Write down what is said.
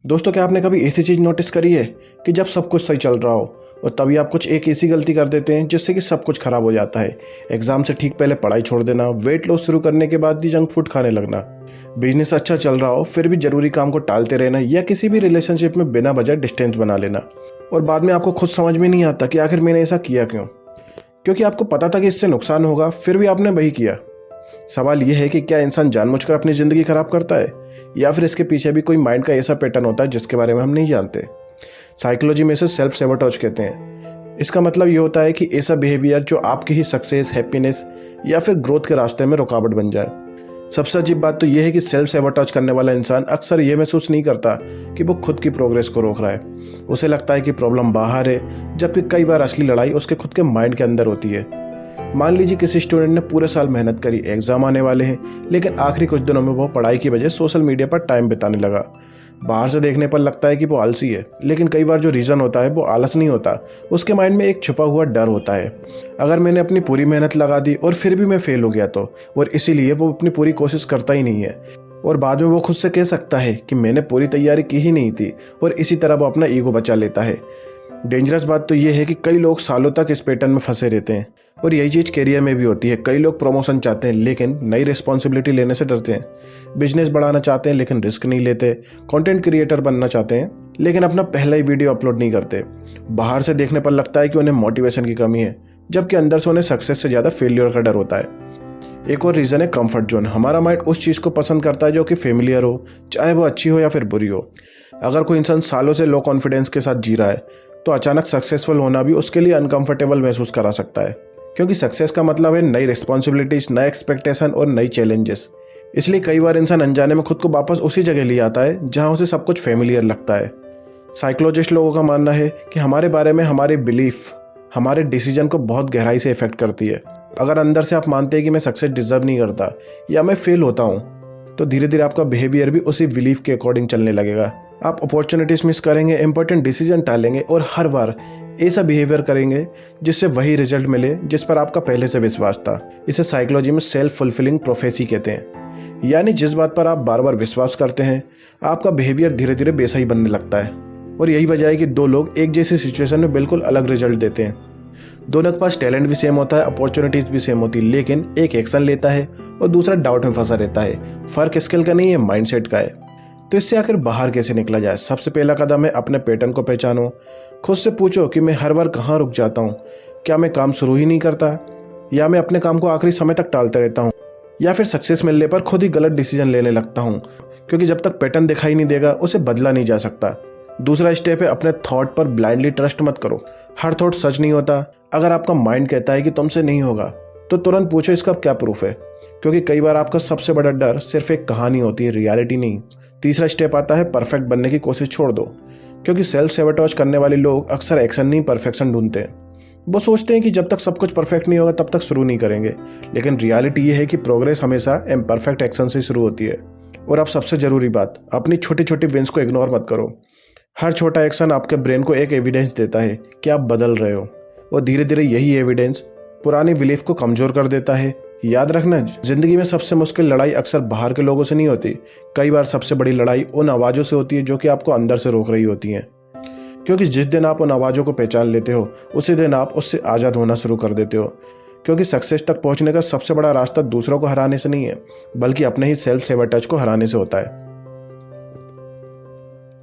दोस्तों, क्या आपने कभी ऐसी चीज़ नोटिस करी है कि जब सब कुछ सही चल रहा हो और तभी आप कुछ एक ऐसी गलती कर देते हैं जिससे कि सब कुछ खराब हो जाता है। एग्जाम से ठीक पहले पढ़ाई छोड़ देना, वेट लॉस शुरू करने के बाद भी जंक फूड खाने लगना, बिजनेस अच्छा चल रहा हो फिर भी जरूरी काम को टालते रहना, या किसी भी रिलेशनशिप में बिना वजह डिस्टेंस बना लेना और बाद में आपको खुद समझ में नहीं आता कि आखिर मैंने ऐसा किया क्यों। क्योंकि आपको पता था कि इससे नुकसान होगा फिर भी आपने वही किया। सवाल यह है कि क्या इंसान जानबूझकर अपनी ज़िंदगी खराब करता है या फिर इसके पीछे भी कोई माइंड का ऐसा पैटर्न होता है जिसके बारे में हम नहीं जानते। साइकोलॉजी में इसे सेल्फ सेबोटेज कहते हैं। इसका मतलब ये होता है कि ऐसा बिहेवियर जो आपकी ही सक्सेस, हैप्पीनेस या फिर ग्रोथ के रास्ते में रुकावट बन जाए। सबसे अजीब बात तो यह है कि सेल्फ सेबोटेज करने वाला इंसान अक्सर ये महसूस नहीं करता कि वो खुद की प्रोग्रेस को रोक रहा है। उसे लगता है कि प्रॉब्लम बाहर है, जबकि कई बार असली लड़ाई उसके खुद के माइंड के अंदर होती है। मान लीजिए किसी स्टूडेंट ने पूरे साल मेहनत करी, एग्जाम आने वाले हैं, लेकिन आखिरी कुछ दिनों में वो पढ़ाई की वजह सोशल मीडिया पर टाइम बिताने लगा। बाहर से देखने पर लगता है कि वो आलसी है, लेकिन कई बार जो रीज़न होता है वो आलस नहीं होता, उसके माइंड में एक छुपा हुआ डर होता है। अगर मैंने अपनी पूरी मेहनत लगा दी और फिर भी मैं फेल हो गया तो, और इसीलिए वो अपनी पूरी कोशिश करता ही नहीं है और बाद में वो खुद से कह सकता है कि मैंने पूरी तैयारी की ही नहीं थी, और इसी तरह वो अपना ईगो बचा लेता है। डेंजरस बात तो ये है कि कई लोग सालों तक इस पैटर्न में फंसे रहते हैं और यही चीज़ करियर में भी होती है। कई लोग प्रमोशन चाहते हैं लेकिन नई रिस्पॉन्सिबिलिटी लेने से डरते हैं, बिजनेस बढ़ाना चाहते हैं लेकिन रिस्क नहीं लेते, कंटेंट क्रिएटर बनना चाहते हैं लेकिन अपना पहला ही वीडियो अपलोड नहीं करते। बाहर से देखने पर लगता है कि उन्हें मोटिवेशन की कमी है, जबकि अंदर से उन्हें सक्सेस से ज़्यादा फेलियर का डर होता है। एक और रीज़न है कंफर्ट जोन। हमारा माइंड उस चीज़ को पसंद करता है जो कि फेमिलियर हो, चाहे वो अच्छी हो या फिर बुरी हो। अगर कोई इंसान सालों से लो कॉन्फिडेंस के साथ जी रहा है तो अचानक सक्सेसफुल होना भी उसके लिए अनकंफर्टेबल महसूस करा सकता है, क्योंकि सक्सेस का मतलब है नई रिस्पॉन्सिबिलिटीज, नए एक्सपेक्टेशन और नई चैलेंजेस। इसलिए कई बार इंसान अनजाने में खुद को वापस उसी जगह ले आता है जहां उसे सब कुछ फेमिलियर लगता है। साइकोलॉजिस्ट लोगों का मानना है कि हमारे बारे में हमारी बिलीफ हमारे डिसीजन को बहुत गहराई से इफेक्ट करती है। अगर अंदर से आप मानते हैं कि मैं सक्सेस डिजर्व नहीं करता या मैं फेल होता हूँ, तो धीरे धीरे आपका बिहेवियर भी उसी बिलीफ के अकॉर्डिंग चलने लगेगा। आप अपॉर्चुनिटीज मिस करेंगे, इंपॉर्टेंट डिसीजन टालेंगे और हर बार ऐसा बिहेवियर करेंगे जिससे वही रिजल्ट मिले जिस पर आपका पहले से विश्वास था। इसे साइकोलॉजी में सेल्फ फुलफिलिंग प्रोफेसी कहते हैं। यानी जिस बात पर आप बार बार विश्वास करते हैं आपका बिहेवियर धीरे धीरे वैसा ही बनने लगता है। और यही वजह है कि दो लोग एक जैसी सिचुएशन में बिल्कुल अलग रिजल्ट देते हैं। दोनों के पास टैलेंट भी सेम होता है, अपॉर्चुनिटीज भी सेम होती है, लेकिन एक एक्शन लेता है और दूसरा डाउट में फंसा रहता है। फर्क स्किल का नहीं है, माइंडसेट का है। तो इससे आखिर बाहर कैसे निकला जाए? सबसे पहला कदम है अपने पैटर्न को पहचानो। खुद से पूछो कि मैं हर बार कहाँ रुक जाता हूँ। क्या मैं काम शुरू ही नहीं करता, या मैं अपने काम को आखिरी समय तक टालते रहता हूँ, या फिर सक्सेस मिलने पर खुद ही गलत डिसीजन लेने लगता हूँ? क्योंकि जब तक पैटर्न दिखाई नहीं देगा उसे बदला नहीं जा सकता। दूसरा स्टेप है अपने थॉट पर ब्लाइंडली ट्रस्ट मत करो। हर थॉट सच नहीं होता। अगर आपका माइंड कहता है कि तुमसे नहीं होगा तो तुरंत पूछो इसका क्या प्रूफ है, क्योंकि कई बार आपका सबसे बड़ा डर सिर्फ एक कहानी होती है, रियलिटी नहीं। तीसरा स्टेप आता है परफेक्ट बनने की कोशिश छोड़ दो, क्योंकि सेल्फ सेबोटेज करने वाले लोग अक्सर एक्शन नहीं परफेक्शन ढूंढते हैं। वो सोचते हैं कि जब तक सब कुछ परफेक्ट नहीं होगा तब तक शुरू नहीं करेंगे, लेकिन रियलिटी ये है कि प्रोग्रेस हमेशा इम्परफेक्ट एक्शन से शुरू होती है। और अब सबसे ज़रूरी बात, अपनी छोटी छोटी विंस को इग्नोर मत करो। हर छोटा एक्शन आपके ब्रेन को एक एविडेंस देता है कि आप बदल रहे हो, और धीरे धीरे यही एविडेंस पुरानी बिलीफ को कमज़ोर कर देता है। याद रखना, जिंदगी में सबसे मुश्किल लड़ाई अक्सर बाहर के लोगों से नहीं होती। कई बार सबसे बड़ी लड़ाई उन आवाज़ों से होती है जो कि आपको अंदर से रोक रही होती हैं। क्योंकि जिस दिन आप उन आवाज़ों को पहचान लेते हो उसी दिन आप उससे आज़ाद होना शुरू कर देते हो। क्योंकि सक्सेस तक पहुंचने का सबसे बड़ा रास्ता दूसरों को हराने से नहीं है, बल्कि अपने ही सेल्फ सेबोटेज को हराने से होता है।